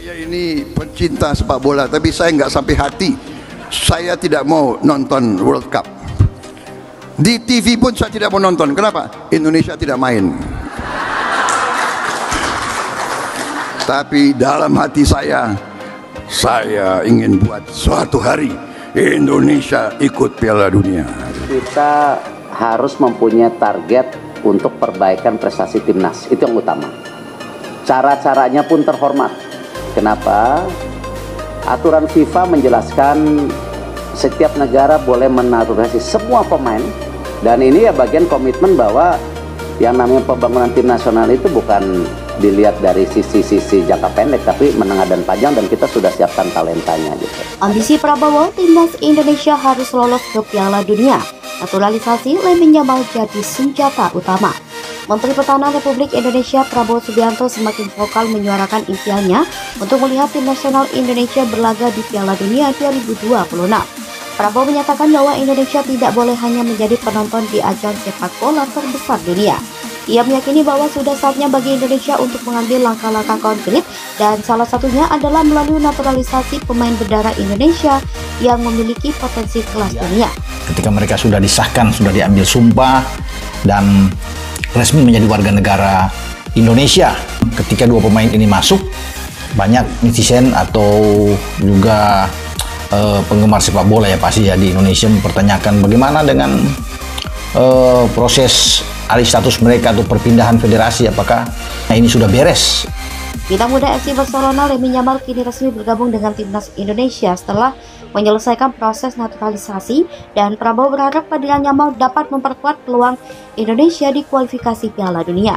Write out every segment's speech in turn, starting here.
Saya ini pencinta sepak bola, tapi saya nggak sampai hati. Saya tidak mau nonton World Cup. Di TV pun saya tidak mau nonton. Kenapa? Indonesia tidak main. Tapi dalam hati saya ingin buat suatu hari Indonesia ikut Piala Dunia. Kita harus mempunyai target untuk perbaikan prestasi timnas. Itu yang utama. Cara-caranya pun terhormat. Kenapa? Aturan FIFA menjelaskan setiap negara boleh menaturalisasi semua pemain, dan ini ya bagian komitmen bahwa yang namanya pembangunan tim nasional itu bukan dilihat dari sisi jangka pendek, tapi menengah dan panjang, dan kita sudah siapkan talentanya gitu. Ambisi Prabowo, timnas Indonesia harus lolos ke Piala Dunia. Naturalisasi Lamine Yamal jadi senjata utama. Menteri Pertahanan Republik Indonesia Prabowo Subianto semakin vokal menyuarakan impiannya untuk melihat tim nasional Indonesia berlaga di Piala Dunia 2026. Prabowo menyatakan bahwa Indonesia tidak boleh hanya menjadi penonton di ajang sepak bola terbesar dunia. Ia meyakini bahwa sudah saatnya bagi Indonesia untuk mengambil langkah-langkah konkret, dan salah satunya adalah melalui naturalisasi pemain berdarah Indonesia yang memiliki potensi kelas dunia. Ketika mereka sudah disahkan, sudah diambil sumpah dan resmi menjadi warga negara Indonesia, ketika dua pemain ini masuk, banyak netizen atau juga penggemar sepak bola ya pasti ya di Indonesia mempertanyakan bagaimana dengan proses alih status mereka atau perpindahan federasi, apakah ini sudah beres? Bintang muda FC Barcelona Lamine Yamal kini resmi bergabung dengan timnas Indonesia setelah menyelesaikan proses naturalisasi, dan Prabowo berharap kehadiran Yamal dapat memperkuat peluang Indonesia di kualifikasi Piala Dunia.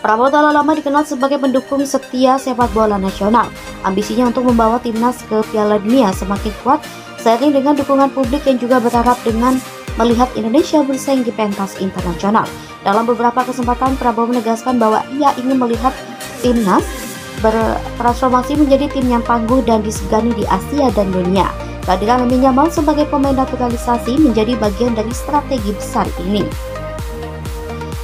Prabowo telah lama dikenal sebagai pendukung setia sepak bola nasional. Ambisinya untuk membawa timnas ke Piala Dunia semakin kuat seiring dengan dukungan publik yang juga berharap dengan melihat Indonesia bersaing di pentas internasional. Dalam beberapa kesempatan, Prabowo menegaskan bahwa ia ingin melihat timnas bertransformasi menjadi tim yang tangguh dan disegani di Asia dan dunia. Kehadiran Lamine Yamal sebagai pemain naturalisasi menjadi bagian dari strategi besar ini.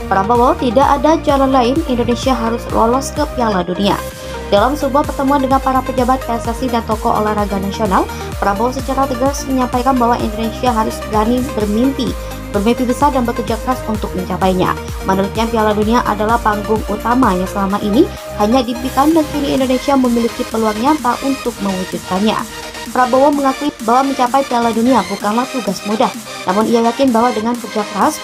Prabowo, tidak ada jalan lain, Indonesia harus lolos ke Piala Dunia. Dalam sebuah pertemuan dengan para pejabat PSSI dan tokoh olahraga nasional, Prabowo secara tegas menyampaikan bahwa Indonesia harus berani bermimpi besar dan bekerja keras untuk mencapainya. Menurutnya, Piala Dunia adalah panggung utama yang selama ini hanya diimpikan, dan kini Indonesia memiliki peluang nyata untuk mewujudkannya. Prabowo mengakui bahwa mencapai Piala Dunia bukanlah tugas mudah, namun ia yakin bahwa dengan kerja keras,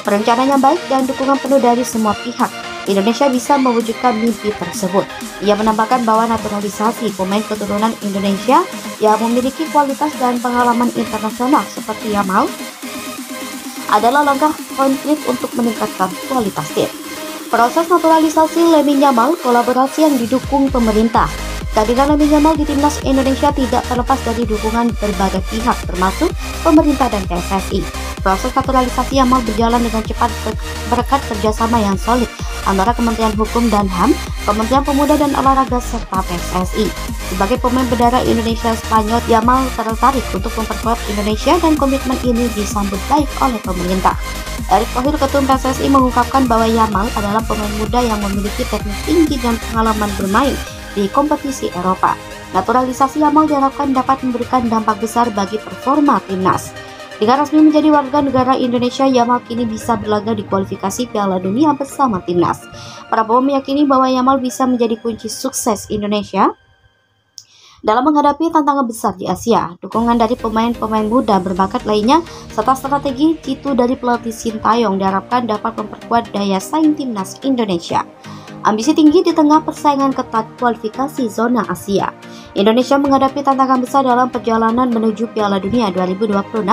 perencanaan yang baik, dan dukungan penuh dari semua pihak, Indonesia bisa mewujudkan mimpi tersebut. Ia menambahkan bahwa naturalisasi pemain keturunan Indonesia yang memiliki kualitas dan pengalaman internasional seperti Yamal adalah langkah konkret untuk meningkatkan kualitas tim. Proses naturalisasi Lamine Yamal kolaborasi yang didukung pemerintah. Kehadiran Lamine Yamal di timnas Indonesia tidak terlepas dari dukungan berbagai pihak termasuk pemerintah dan PSSI. Proses naturalisasi Yamal berjalan dengan cepat berkat kerjasama yang solid antara Kementerian Hukum dan HAM, Kementerian Pemuda dan Olahraga serta PSSI. Sebagai pemain berdarah Indonesia Spanyol, Yamal tertarik untuk memperkuat Indonesia, dan komitmen ini disambut baik oleh pemerintah. Erick Thohir, Ketum PSSI, mengungkapkan bahwa Yamal adalah pemain muda yang memiliki teknik tinggi dan pengalaman bermain di kompetisi Eropa. Naturalisasi Yamal diharapkan dapat memberikan dampak besar bagi performa timnas. Dengan resmi menjadi warga negara Indonesia, Yamal kini bisa berlaga di kualifikasi Piala Dunia bersama timnas. Prabowo meyakini bahwa Yamal bisa menjadi kunci sukses Indonesia dalam menghadapi tantangan besar di Asia. Dukungan dari pemain-pemain muda berbakat lainnya serta strategi jitu dari pelatih Sintayong diharapkan dapat memperkuat daya saing timnas Indonesia. Ambisi tinggi di tengah persaingan ketat kualifikasi zona Asia. Indonesia menghadapi tantangan besar dalam perjalanan menuju Piala Dunia 2026.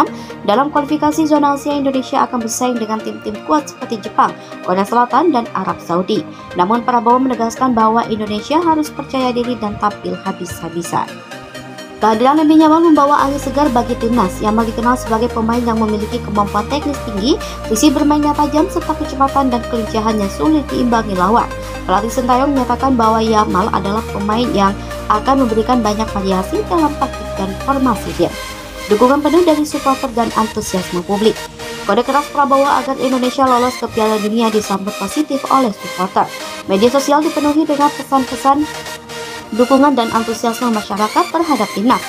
Dalam kualifikasi zona Asia, Indonesia akan bersaing dengan tim-tim kuat seperti Jepang, Korea Selatan, dan Arab Saudi. Namun Prabowo menegaskan bahwa Indonesia harus percaya diri dan tampil habis-habisan. Kehadiran Lamine Yamal membawa angin segar bagi timnas. Yamal dikenal sebagai pemain yang memiliki kemampuan teknis tinggi, visi bermainnya tajam, serta kecepatan dan kelincahan yang sulit diimbangi lawan. Pelatih Sintayong menyatakan bahwa Yamal adalah pemain yang akan memberikan banyak variasi dalam taktik dan formasi dia. Dukungan penuh dari supporter dan antusiasme publik. Kode keras Prabowo agar Indonesia lolos ke Piala Dunia disambut positif oleh supporter. Media sosial dipenuhi dengan pesan-pesan dukungan dan antusiasme masyarakat terhadap timnas.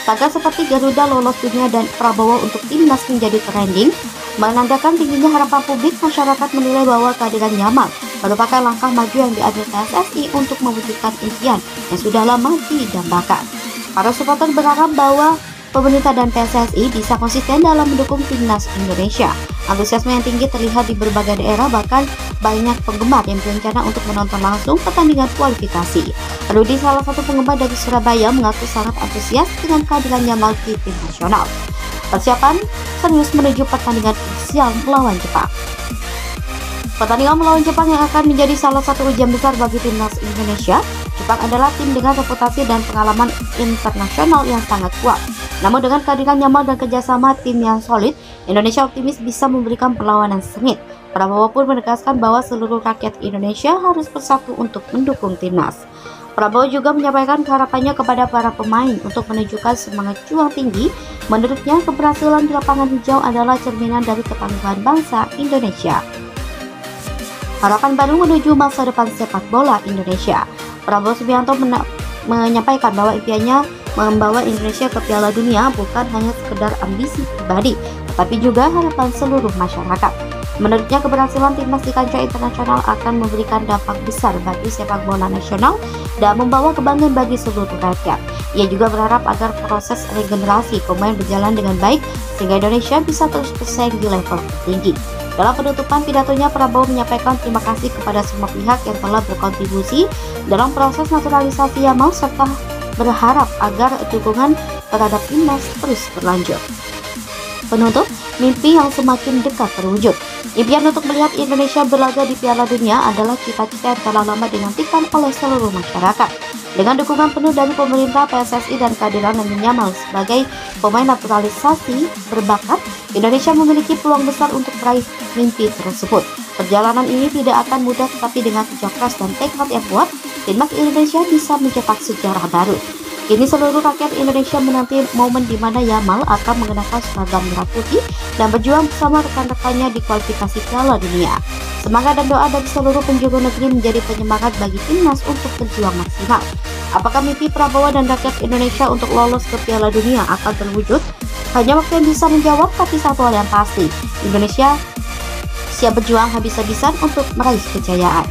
Tagar seperti Garuda lolos dunia dan Prabowo untuk timnas menjadi trending, menandakan tingginya harapan publik. Masyarakat menilai bahwa kehadiran Yamal merupakan langkah maju yang diambil PSSI untuk mewujudkan impian yang sudah lama didambakan. Para supporter berharap bahwa pemerintah dan PSSI bisa konsisten dalam mendukung timnas Indonesia. Antusiasme yang tinggi terlihat di berbagai daerah, bahkan banyak penggemar yang berencana untuk menonton langsung pertandingan kualifikasi. Rudi, salah satu penggemar dari Surabaya, mengaku sangat antusias dengan kehadiran Yamal di tim nasional. Persiapan serius menuju pertandingan krusial melawan Jepang. Pertandingan melawan Jepang yang akan menjadi salah satu ujian besar bagi timnas Indonesia. Jepang adalah tim dengan reputasi dan pengalaman internasional yang sangat kuat. Namun dengan kehadiran Yamal dan kerjasama tim yang solid, Indonesia optimis bisa memberikan perlawanan sengit. Prabowo pun menegaskan bahwa seluruh rakyat Indonesia harus bersatu untuk mendukung timnas. Prabowo juga menyampaikan harapannya kepada para pemain untuk menunjukkan semangat juang tinggi. Menurutnya, keberhasilan di lapangan hijau adalah cerminan dari ketangguhan bangsa Indonesia. Harapan baru menuju masa depan sepak bola Indonesia. Prabowo Subianto menyampaikan bahwa impiannya membawa Indonesia ke Piala Dunia bukan hanya sekedar ambisi pribadi, tetapi juga harapan seluruh masyarakat. Menurutnya, keberhasilan timnas di kancah internasional akan memberikan dampak besar bagi sepak bola nasional dan membawa kebanggaan bagi seluruh rakyat. Ia juga berharap agar proses regenerasi pemain berjalan dengan baik sehingga Indonesia bisa terus bersaing di level tertinggi. Dalam penutupan pidatonya, Prabowo menyampaikan terima kasih kepada semua pihak yang telah berkontribusi dalam proses naturalisasi Yamal serta berharap agar dukungan terhadap timnas terus berlanjut. Penutup, mimpi yang semakin dekat terwujud. Impian untuk melihat Indonesia berlaga di Piala Dunia adalah cita-cita yang telah lama dinantikan oleh seluruh masyarakat. Dengan dukungan penuh dari pemerintah, PSSI, dan kehadiran Lamine Yamal sebagai pemain naturalisasi berbakat, Indonesia memiliki peluang besar untuk meraih mimpi tersebut. Perjalanan ini tidak akan mudah, tetapi dengan kerja keras dan tekad yang kuat, timnas Indonesia bisa mencetak sejarah baru. Kini seluruh rakyat Indonesia menanti momen di mana Yamal akan mengenakan seragam merah putih dan berjuang bersama rekan-rekannya di kualifikasi Piala Dunia. Semangat dan doa dari seluruh penjuru negeri menjadi penyemangat bagi timnas untuk berjuang maksimal. Apakah mimpi Prabowo dan rakyat Indonesia untuk lolos ke Piala Dunia akan terwujud? Hanya waktu yang bisa menjawab, tapi satu hal yang pasti, Indonesia siap berjuang habis-habisan untuk meraih kejayaan.